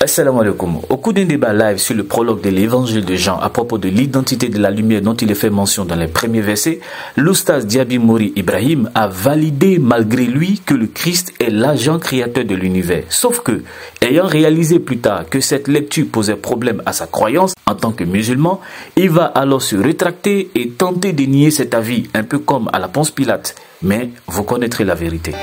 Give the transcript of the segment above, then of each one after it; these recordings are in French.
Assalamu alaikum. Au cours d'un débat live sur le prologue de l'évangile de Jean à propos de l'identité de la lumière dont il est fait mention dans les premiers versets, l'oustaz Diaby Mouri Ibrahim a validé malgré lui que le Christ est l'agent créateur de l'univers. Sauf que, ayant réalisé plus tard que cette lecture posait problème à sa croyance en tant que musulman, il va alors se rétracter et tenter de nier cet avis, un peu comme à la Ponce Pilate. Mais vous connaîtrez la vérité.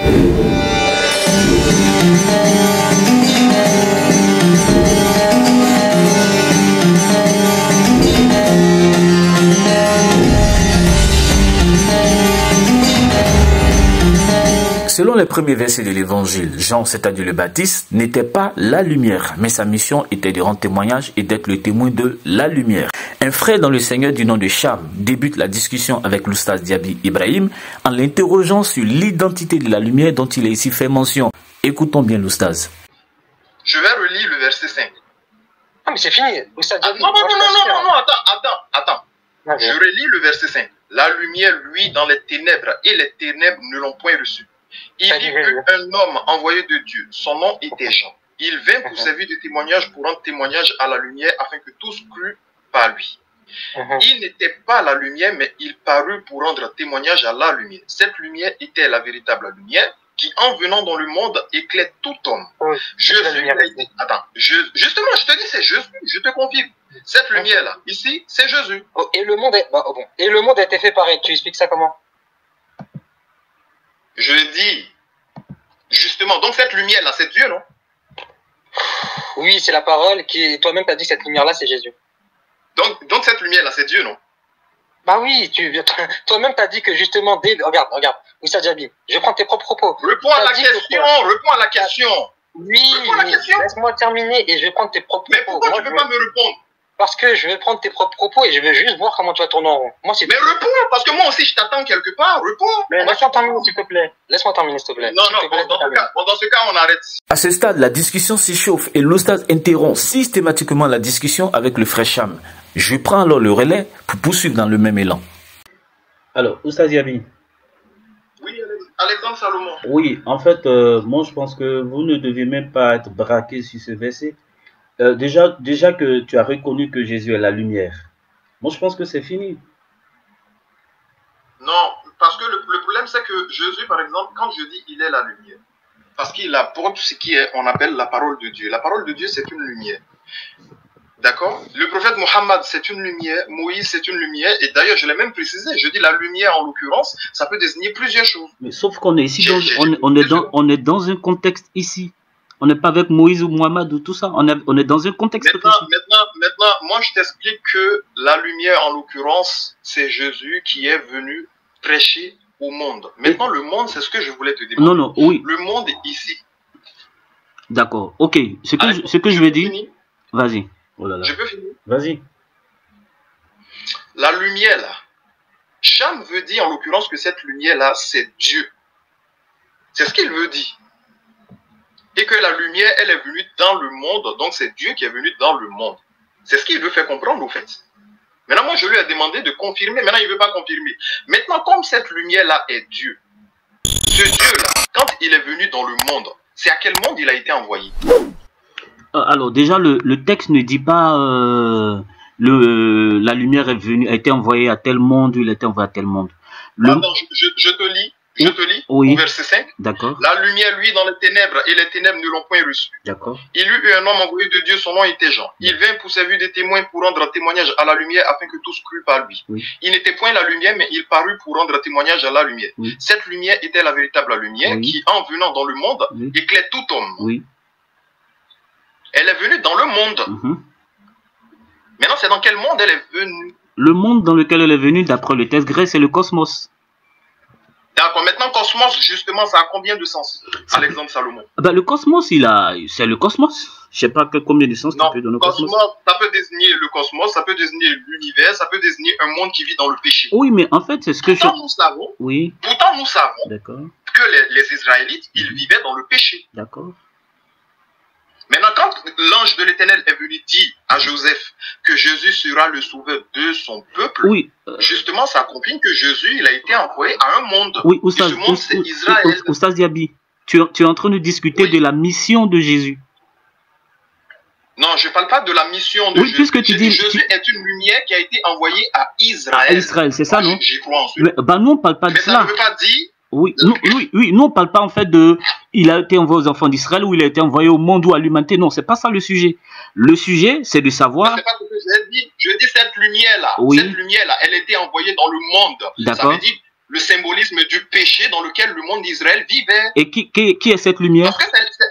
Selon les premiers versets de l'évangile, Jean, c'est-à-dire le Baptiste, n'était pas la lumière, mais sa mission était de rendre témoignage et d'être le témoin de la lumière. Un frère dans le Seigneur du nom de Cham débute la discussion avec l'oustaz Diaby Ibrahim en l'interrogeant sur l'identité de la lumière dont il est ici fait mention. Écoutons bien l'oustaz. Je vais relire le verset 5. Ah mais c'est fini, l'oustaz Diaby. Non, attends. Okay. Je relis le verset 5. La lumière, lui, dans les ténèbres, et les ténèbres ne l'ont point reçu. Il y eut un homme envoyé de Dieu. Son nom était Jean. Il vint pour servir de témoignage, pour rendre témoignage à la lumière, afin que tous cruent par lui. Il n'était pas la lumière, mais il parut pour rendre témoignage à la lumière. Cette lumière était la véritable lumière, qui, en venant dans le monde, éclaire tout homme. Justement, je te dis, c'est Jésus, je te confirme. Cette lumière-là, ici, c'est Jésus. Et le monde a été fait pareil. Tu expliques ça comment? Je dis, justement, donc cette lumière-là, c'est Dieu, non? Oui, c'est la parole qui... Toi-même, tu as dit que cette lumière-là, c'est Jésus. Donc cette lumière-là, c'est Dieu, non? Bah oui, toi-même, tu as dit que justement, regarde, Oustaz Diaby, je prends tes propres propos. Réponds à la question. Oui, laisse-moi terminer et je vais prendre tes propres propos. Mais pourquoi tu ne peux pas me répondre? Parce que je vais prendre tes propres propos et je vais juste voir comment tu vas tourner en rond. Mais réponds, parce que moi aussi je t'attends quelque part, réponds. Mais laisse-moi terminer s'il te plaît. Laisse-moi terminer s'il te plaît. Non, dans ce cas, on arrête. À ce stade, la discussion s'échauffe et l'oustaz interrompt systématiquement la discussion avec le frère Cham. Je prends alors le relais pour poursuivre dans le même élan. Alors, oustaz Diaby. Oui, Alexandre Salomon. Oui, en fait, moi je pense que vous ne devez même pas être braqué sur ce verset. Déjà que tu as reconnu que Jésus est la lumière. Moi, je pense que c'est fini. Non, parce que le problème, c'est que Jésus, par exemple, quand je dis il est la lumière, parce qu'il apporte ce qu'on appelle la parole de Dieu. La parole de Dieu, c'est une lumière. D'accord? Le prophète Mohammed, c'est une lumière. Moïse, c'est une lumière. Et d'ailleurs, je l'ai même précisé. Je dis la lumière, en l'occurrence, ça peut désigner plusieurs choses. Mais sauf qu'on est ici, on est dans un contexte ici. On n'est pas avec Moïse ou Mohamed ou tout ça. On est dans un contexte précis. Maintenant, moi, je t'explique que la lumière, en l'occurrence, c'est Jésus qui est venu prêcher au monde. Maintenant, le monde, c'est ce que je voulais te dire. Non, oui. Le monde est ici. D'accord. Ok. Ce que je vais dire. Vas-y. Oh là là. Je peux finir? Vas-y. La lumière, là. Cham veut dire, en l'occurrence, que cette lumière-là, c'est Dieu. C'est ce qu'il veut dire. Et que la lumière, elle est venue dans le monde, donc c'est Dieu qui est venu dans le monde. C'est ce qu'il veut faire comprendre, au fait. Maintenant, moi, je lui ai demandé de confirmer. Maintenant, il ne veut pas confirmer. Maintenant, comme cette lumière-là est Dieu, ce Dieu-là, quand il est venu dans le monde, c'est à quel monde il a été envoyé? Alors, déjà, le texte ne dit pas la lumière a été envoyée à tel monde, il a été envoyé à tel monde. Attends, je te lis. Oui. Au verset 5. D'accord. La lumière, lui, dans les ténèbres, et les ténèbres ne l'ont point reçu. D'accord. Il y eut un homme envoyé de Dieu, son nom était Jean. Il vint pour servir des témoins pour rendre témoignage à la lumière afin que tous cruent par lui. Oui. Il n'était point la lumière, mais il parut pour rendre témoignage à la lumière. Oui. Cette lumière était la véritable lumière qui, en venant dans le monde, éclaire tout homme. Oui. Elle est venue dans le monde. Maintenant, c'est dans quel monde elle est venue? Le monde dans lequel elle est venue, d'après le texte grec, c'est le cosmos. D'accord, maintenant cosmos, justement, ça a combien de sens, Alexandre Salomon? Le cosmos, c'est le cosmos. Je sais pas combien de sens tu peux donner au cosmos. Ça peut désigner le cosmos, ça peut désigner l'univers, ça peut désigner un monde qui vit dans le péché. Oui, mais en fait, c'est ce que nous savons. Oui. Pourtant, nous savons que les Israélites, ils vivaient dans le péché. D'accord. Maintenant, quand l'ange de l'Éternel est venu dire à Joseph que Jésus sera le sauveur de son peuple, justement, ça confirme que Jésus, il a été envoyé à un monde. Oui, et ce monde, c'est Israël. Oustaz Diaby, tu es en train de discuter de la mission de Jésus. Non, je ne parle pas de la mission de Jésus. Puisque tu dis... Jésus est une lumière qui a été envoyée à Israël. À Israël, c'est ça, non? J'y crois ensuite. Bah, nous, on ne parle pas de cela. Mais ça ne veut pas dire... Oui, nous, on ne parle pas en fait de... Il a été envoyé aux enfants d'Israël ou il a été envoyé au monde ou à l'humanité. Non, c'est pas ça le sujet. Le sujet, c'est de savoir... C'est pas ce que j'ai dit. Je dis cette lumière-là. Oui. Cette lumière-là, elle était envoyée dans le monde. D'accord. Ça veut dire le symbolisme du péché dans lequel le monde d'Israël vivait. Et qui est cette lumière? Parce que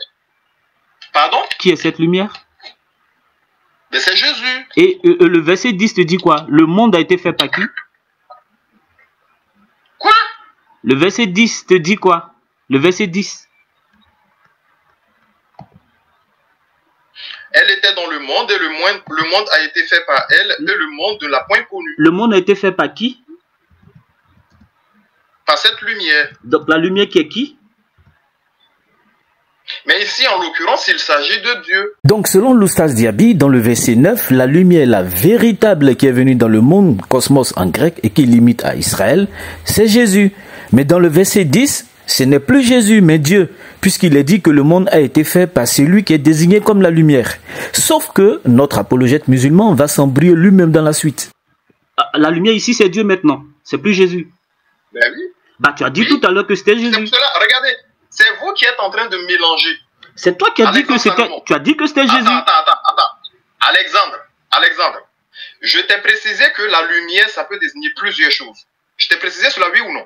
Pardon? Qui est cette lumière? Mais c'est Jésus. Et le verset 10 te dit quoi? Le monde a été fait par qui? Quoi? Le verset 10 te dit quoi? Le verset 10. Elle était dans le monde et le monde a été fait par elle et le monde ne l'a point connue. Le monde a été fait par qui? Par cette lumière. Donc la lumière qui est qui? Mais ici, en l'occurrence, il s'agit de Dieu. Donc, selon l'Oustaz Diaby, dans le verset 9, la lumière, la véritable qui est venue dans le monde, cosmos en grec, et qui limite à Israël, c'est Jésus. Mais dans le verset 10, ce n'est plus Jésus, mais Dieu, puisqu'il est dit que le monde a été fait par celui qui est désigné comme la lumière. Sauf que notre apologète musulman va s'embrouiller lui-même dans la suite. La lumière ici, c'est Dieu maintenant. C'est plus Jésus. Ben oui. Bah, tu as dit tout à l'heure que c'était Jésus. C'est pour cela, regardez, c'est vous qui êtes en train de mélanger. C'est toi qui as dit que c'était... Tu as dit que c'était Jésus. Attends. Alexandre, je t'ai précisé que la lumière, ça peut désigner plusieurs choses. Je t'ai précisé cela, oui ou non?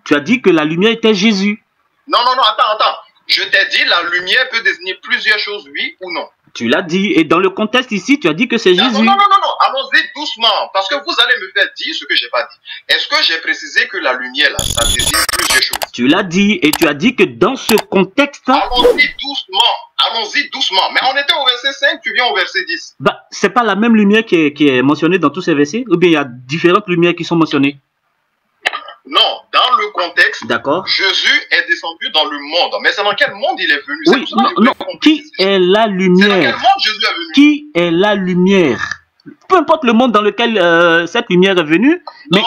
Tu as dit que la lumière était Jésus. Non, attends. Je t'ai dit la lumière peut désigner plusieurs choses, oui ou non? Tu l'as dit. Et dans le contexte ici, tu as dit que c'est Jésus. Non. Allons-y doucement. Parce que vous allez me faire dire ce que je n'ai pas dit. Est-ce que j'ai précisé que la lumière, là, ça désigne plusieurs choses? Tu l'as dit. Et tu as dit que dans ce contexte... Allons-y doucement. Mais on était au verset 5, tu viens au verset 10. Bah, c'est pas la même lumière qui est mentionnée dans tous ces versets? Ou bien il y a différentes lumières qui sont mentionnées? Non, dans le contexte, Jésus est descendu dans le monde. Mais c'est dans quel monde il est venu? Oui, non. Qui est la lumière? C'est dans quel monde Jésus est venu? Qui est la lumière? Peu importe le monde dans lequel cette lumière est venue. Mais... Non,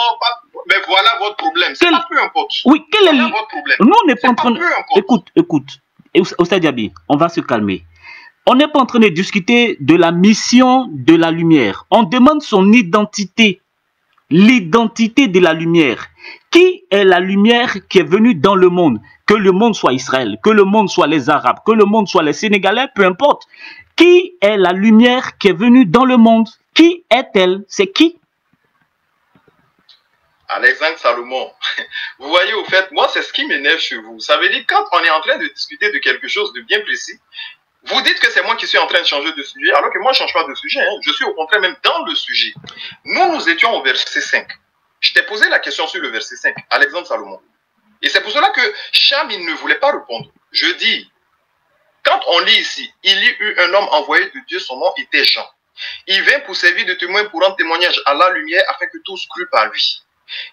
mais voilà votre problème. C'est pas peu importe. Oui, quel est votre problème? Nous, on n'est pas en train de... Écoute. Oustaz Diaby, on va se calmer. On n'est pas en train de discuter de la mission de la lumière. On demande son identité. L'identité de la lumière. Qui est la lumière qui est venue dans le monde? Que le monde soit Israël, que le monde soit les Arabes, que le monde soit les Sénégalais, peu importe. Qui est la lumière qui est venue dans le monde? Qui est-elle? C'est qui? Alexandre Salomon, vous voyez, au fait, moi, c'est ce qui m'énerve chez vous. Ça veut dire, quand on est en train de discuter de quelque chose de bien précis, vous dites que c'est moi qui suis en train de changer de sujet, alors que moi, je ne change pas de sujet. Hein. Je suis au contraire même dans le sujet. Nous étions au verset 5. Je t'ai posé la question sur le verset 5, Alexandre Salomon. Et c'est pour cela que Cham, il ne voulait pas répondre. Je dis, quand on lit ici, il y eut un homme envoyé de Dieu, son nom était Jean. Il vint pour servir de témoin pour rendre témoignage à la lumière afin que tous crût par lui.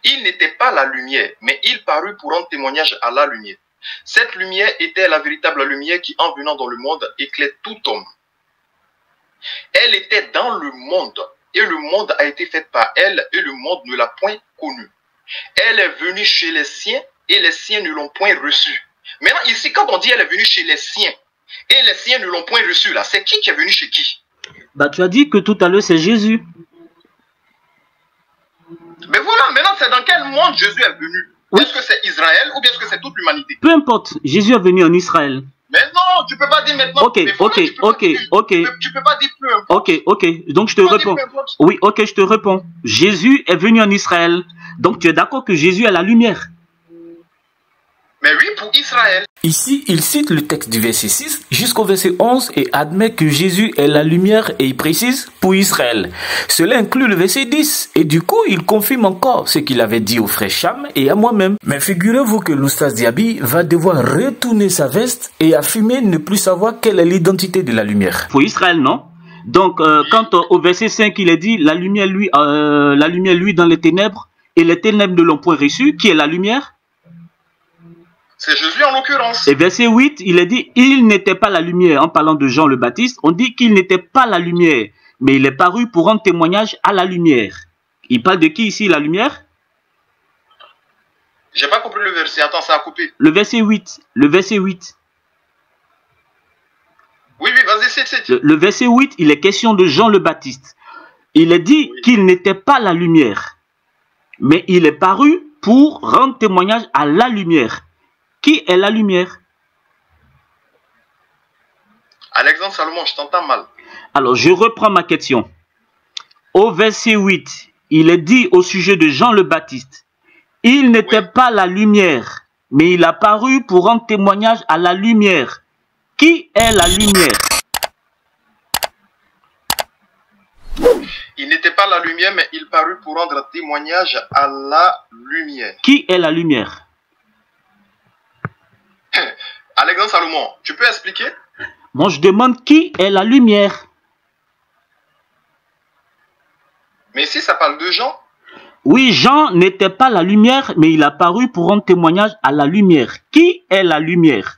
Il n'était pas la lumière, mais il parut pour rendre témoignage à la lumière. Cette lumière était la véritable lumière qui, en venant dans le monde, éclaire tout homme. Elle était dans le monde, et le monde a été fait par elle, et le monde ne l'a point connue. Elle est venue chez les siens, et les siens ne l'ont point reçue. Maintenant, ici, quand on dit elle est venue chez les siens, et les siens ne l'ont point reçue, là, c'est qui est venu chez qui? Bah, tu as dit que tout à l'heure, c'est Jésus. Mais voilà, maintenant, c'est dans quel monde Jésus est venu? Oui. Est-ce que c'est Israël ou bien est-ce que c'est toute l'humanité? Peu importe, Jésus est venu en Israël. Mais non, tu peux pas dire maintenant. Ok. Tu peux pas dire peu importe. Ok, donc je te réponds. Oui, ok, je te réponds. Jésus est venu en Israël. Donc tu es d'accord que Jésus est la lumière? Mais oui, pour Israël. Ici, il cite le texte du verset 6 jusqu'au verset 11 et admet que Jésus est la lumière et il précise pour Israël. Cela inclut le verset 10 et du coup, il confirme encore ce qu'il avait dit au frère Cham et à moi-même. Mais figurez-vous que l'Oustaz Diaby va devoir retourner sa veste et affirmer ne plus savoir quelle est l'identité de la lumière. Pour Israël, non? Donc, quand au verset 5, il est dit la lumière lui dans les ténèbres et les ténèbres ne l'ont point reçu, qui est la lumière? C'est Jésus en l'occurrence. Et verset 8, il est dit, il n'était pas la lumière. En parlant de Jean le Baptiste, on dit qu'il n'était pas la lumière, mais il est paru pour rendre témoignage à la lumière. Il parle de qui ici, la lumière? J'ai pas compris le verset, attends, ça a coupé. Le verset 8, Oui, oui, vas-y, c'est. Le verset 8, il est question de Jean le Baptiste. Il est dit qu'il n'était pas la lumière, mais il est paru pour rendre témoignage à la lumière. Qui est la lumière? Alexandre Salomon, je t'entends mal. Alors, je reprends ma question. Au verset 8, il est dit au sujet de Jean le Baptiste, il n'était pas la lumière, mais il a paru pour rendre témoignage à la lumière. Qui est la lumière? Il n'était pas la lumière, mais il parut pour rendre témoignage à la lumière. Qui est la lumière? Alexandre Salomon, tu peux expliquer? Moi, je demande qui est la lumière. Mais ici, ça parle de Jean. Oui, Jean n'était pas la lumière, mais il a paru pour rendre témoignage à la lumière. Qui est la lumière?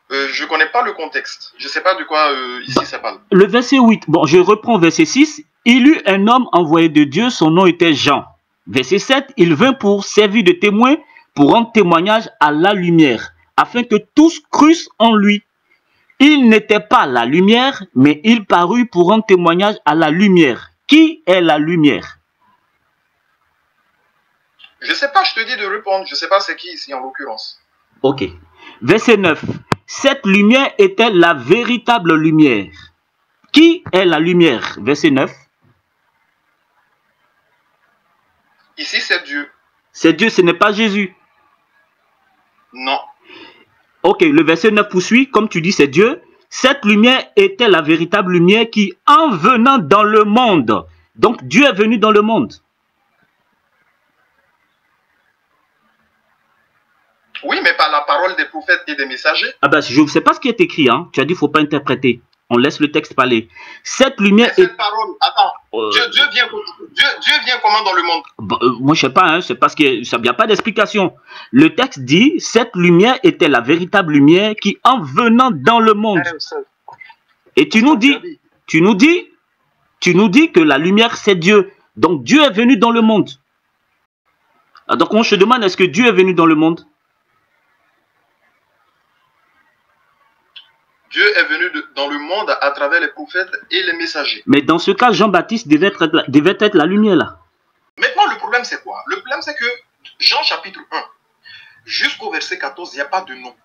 Je ne connais pas le contexte. Je ne sais pas de quoi ici ça parle. Le verset 8, bon, je reprends verset 6. Il eut un homme envoyé de Dieu, son nom était Jean. Verset 7, il vint pour servir de témoin, pour rendre témoignage à la lumière, afin que tous crussent en lui. Il n'était pas la lumière, mais il parut pour rendre témoignage à la lumière. Qui est la lumière? Je ne sais pas, je te dis de répondre. Je ne sais pas c'est qui ici en l'occurrence. Ok. Verset 9. Cette lumière était la véritable lumière. Qui est la lumière? Verset 9. Ici, c'est Dieu. C'est Dieu, ce n'est pas Jésus. Non. Ok, le verset 9 poursuit. Comme tu dis, c'est Dieu. Cette lumière était la véritable lumière qui, en venant dans le monde, donc Dieu est venu dans le monde. Oui, mais par la parole des prophètes et des messagers. Ah ben, je ne sais pas ce qui est écrit. Hein. Tu as dit qu'il ne faut pas interpréter. On laisse le texte parler. Cette lumière cette parole, attends, Dieu vient comment dans le monde? Moi, je ne sais pas, hein, c'est parce qu'il n'y a pas d'explication. Le texte dit, cette lumière était la véritable lumière qui, en venant dans le monde. Et tu nous dis que la lumière, c'est Dieu. Donc, Dieu est venu dans le monde. Donc, on se demande, est-ce que Dieu est venu dans le monde? Dieu est venu dans le monde à travers les prophètes et les messagers. Mais dans ce cas, Jean-Baptiste devait être la lumière là. Maintenant, le problème c'est quoi? Le problème c'est que Jean chapitre 1, jusqu'au verset 14, il n'y a pas de nom.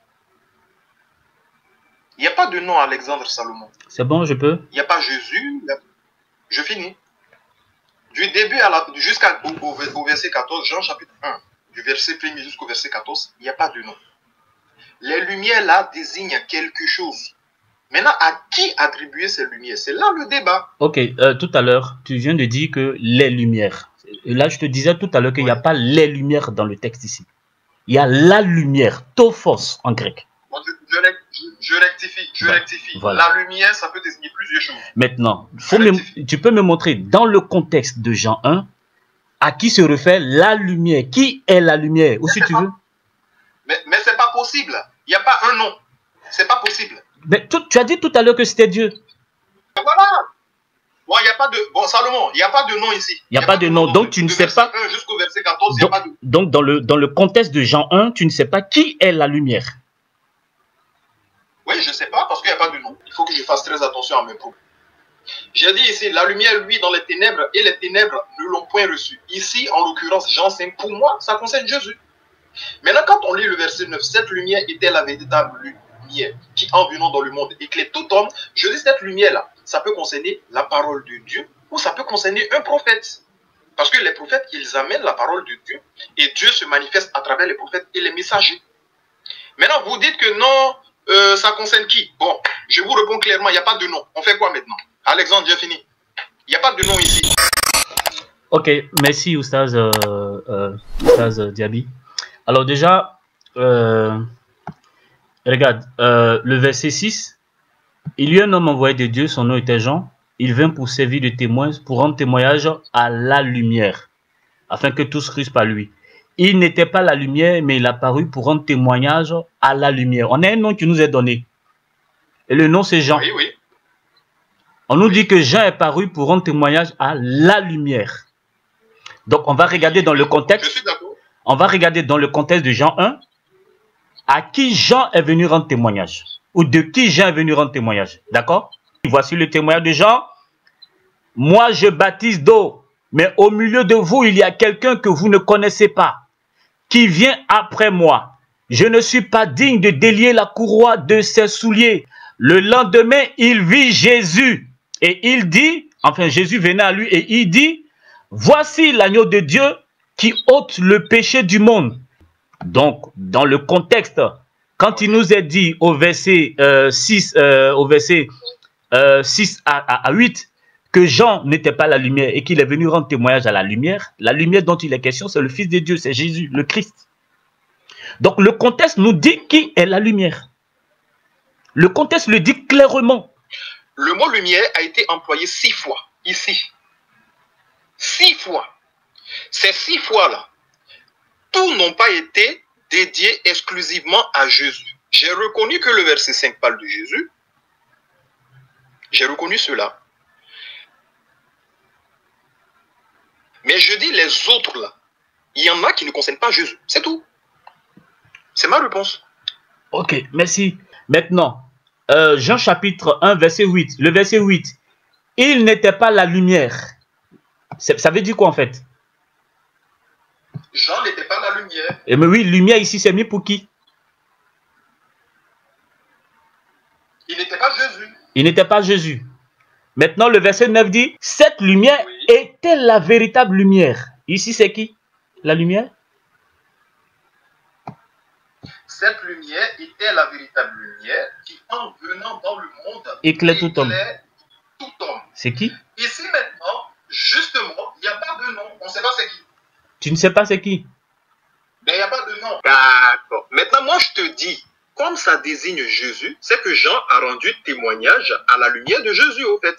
Il n'y a pas de nom Alexandre Salomon. C'est bon, je peux? Il n'y a pas Jésus. Je finis. Du début jusqu'au verset 14, Jean chapitre 1, du verset 1er jusqu'au verset 14, il n'y a pas de nom. Les lumières là désignent quelque chose. Maintenant, à qui attribuer ces lumières? C'est là le débat. Ok, tout à l'heure, tu viens de dire que les lumières. Et là, je te disais tout à l'heure qu'il n'y a pas les lumières dans le texte ici. Il y a la lumière, tophos en grec. Je rectifie. Voilà. La lumière, ça peut désigner plusieurs choses. Maintenant, tu peux me montrer dans le contexte de Jean 1 à qui se réfère la lumière. Qui est la lumière? Ou si tu veux. Mais c'est pas possible. Il n'y a pas un nom. C'est pas possible. Mais tu as dit tout à l'heure que c'était Dieu. Voilà. Bon, il n'y a pas de... Bon, Salomon, il n'y a pas de nom ici. Il n'y a pas de nom. Donc, tu ne sais pas... Jusqu'au verset 14, il n'y a pas de... Donc, dans le contexte de Jean 1, tu ne sais pas qui est la lumière. Oui, je ne sais pas parce qu'il n'y a pas de nom. Il faut que je fasse très attention à mes propos. J'ai dit ici, la lumière, lui, dans les ténèbres, et les ténèbres ne l'ont point reçu. Ici, en l'occurrence, Jean 5, pour moi, ça concerne Jésus. Maintenant, quand on lit le verset 9, cette lumière était la véritable lumière qui, en venant dans le monde, éclaire tout homme. Je dis cette lumière-là, ça peut concerner la parole de Dieu ou ça peut concerner un prophète. Parce que les prophètes, ils amènent la parole de Dieu et Dieu se manifeste à travers les prophètes et les messagers. Maintenant, vous dites que non, ça concerne qui? Bon, je vous réponds clairement, il n'y a pas de nom. On fait quoi maintenant? Alexandre, j'ai fini. Il n'y a pas de nom ici. Ok, merci Oustaz Diaby. Alors déjà, regarde, le verset 6, il y a un homme envoyé de Dieu, son nom était Jean, il vint pour servir de témoin, pour rendre témoignage à la lumière, afin que tous crussent par lui. Il n'était pas la lumière, mais il a paru pour rendre témoignage à la lumière. On a un nom qui nous est donné, et le nom c'est Jean. Oui, oui. On nous dit que Jean est paru pour rendre témoignage à la lumière. Donc on va regarder dans le contexte. Je suis d'accord. On va regarder dans le contexte de Jean 1, à qui Jean est venu rendre témoignage. ou de qui Jean est venu rendre témoignage. D'accord? Voici le témoignage de Jean. Moi, je baptise d'eau, mais au milieu de vous, il y a quelqu'un que vous ne connaissez pas, qui vient après moi. Je ne suis pas digne de délier la courroie de ses souliers. Le lendemain, il vit Jésus. Et il dit, enfin Jésus venait à lui et il dit, voici l'agneau de Dieu qui ôte le péché du monde. Donc, dans le contexte, quand il nous est dit au verset 6 à 8, que Jean n'était pas la lumière et qu'il est venu rendre témoignage à la lumière dont il est question, c'est le Fils de Dieu, c'est Jésus, le Christ. Donc, le contexte nous dit qui est la lumière. Le contexte le dit clairement. Le mot lumière a été employé 6 fois, ici. 6 fois. Ces 6 fois-là, tous n'ont pas été dédiés exclusivement à Jésus. J'ai reconnu que le verset 5 parle de Jésus. J'ai reconnu cela. Mais je dis les autres là, il y en a qui ne concernent pas Jésus. C'est tout. C'est ma réponse. Ok, merci. Maintenant, Jean chapitre 1, verset 8. Le verset 8. Il n'était pas la lumière. Ça veut dire quoi en fait? Jean n'était pas la lumière. Et mais oui, lumière ici, c'est mis pour qui? Il n'était pas Jésus. Il n'était pas Jésus. Maintenant, le verset 9 dit, cette lumière était la véritable lumière. Ici, c'est qui? La lumière? Cette lumière était la véritable lumière qui, en venant dans le monde, éclaire tout homme. C'est qui? Ici, maintenant, justement, il n'y a pas de nom. On ne sait pas c'est qui. Tu ne sais pas c'est qui? Mais il n'y a pas de nom. D'accord. Maintenant, moi, je te dis, comme ça désigne Jésus, c'est que Jean a rendu témoignage à la lumière de Jésus, au fait.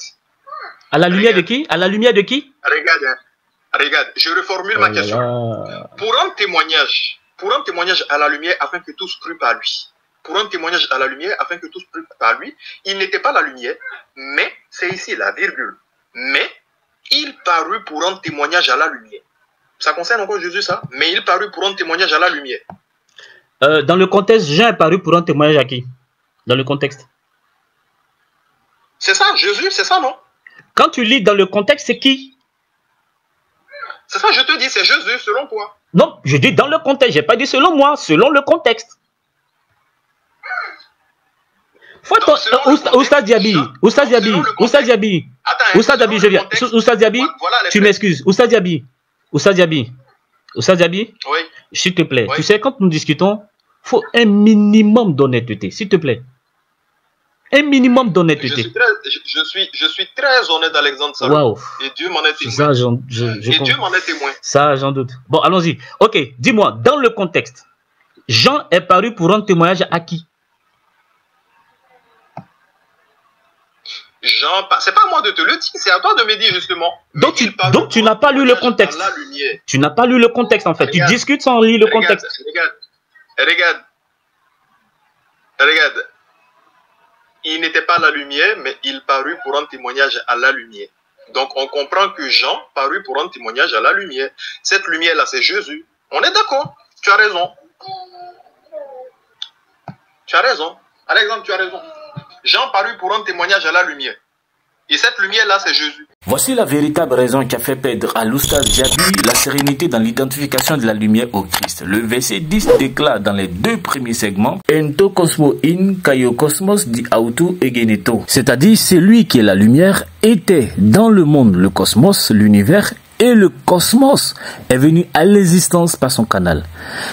À la lumière de qui? À la lumière de qui? Regarde, je reformule ma question. Pour rendre témoignage à la lumière afin que tous crût par lui. Pour rendre témoignage à la lumière afin que tous crût par lui, il n'était pas la lumière, mais, c'est ici la virgule, mais il parut pour rendre témoignage à la lumière. Ça concerne encore Jésus, ça? Mais il parut pour rendre témoignage à la lumière. Dans le contexte, Jean est paru pour rendre témoignage à qui? Dans le contexte. C'est ça, Jésus, c'est ça, non? Quand tu lis dans le contexte, c'est qui? C'est ça, je te dis, c'est Jésus, selon toi. Non, je dis dans le contexte, je n'ai pas dit selon moi, selon le contexte. Oustaz Diaby, je viens. Oustaz Diaby, tu m'excuses. Oustaz Diaby. Oui. S'il te plaît, tu sais, quand nous discutons, il faut un minimum d'honnêteté, s'il te plaît. Un minimum d'honnêteté. Je suis très honnête, Alexandre Salou. Wow. Et Dieu m'en est témoin. Ça, Dieu m'en est témoin. Ça, j'en doute. Bon, allons-y. Ok, dis-moi, dans le contexte, Jean est paru pour rendre témoignage à qui? Jean, c'est pas à moi de te le dire, c'est à toi de me dire justement. Donc tu n'as pas lu le contexte. Tu n'as pas lu le contexte en fait. Tu discutes sans lire le contexte. Regarde. Il n'était pas la lumière, mais il parut pour rendre témoignage à la lumière. Donc on comprend que Jean parut pour rendre témoignage à la lumière. Cette lumière-là, c'est Jésus. On est d'accord. Tu as raison. Alexandre, tu as raison. Jean parut pour rendre témoignage à la lumière. Et cette lumière-là, c'est Jésus. Voici la véritable raison qui a fait perdre à l'Oustaz Diaby la sérénité dans l'identification de la lumière au Christ. Le verset 10 déclare dans les 2 premiers segments Ento cosmo in kaio cosmos di auto egeneto. C'est-à-dire, celui qui est la lumière était dans le monde, le cosmos, l'univers, et le cosmos est venu à l'existence par son canal.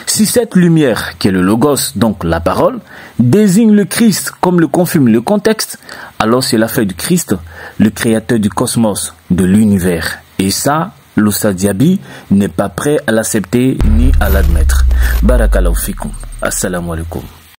Si cette lumière, qui est le logos, donc la parole, désigne le Christ comme le confirme le contexte, alors c'est l'affaire du Christ, le créateur du cosmos, de l'univers. Et ça, l'Oustaz Diaby n'est pas prêt à l'accepter ni à l'admettre. Barakallahu fikum. Assalamu alaikum.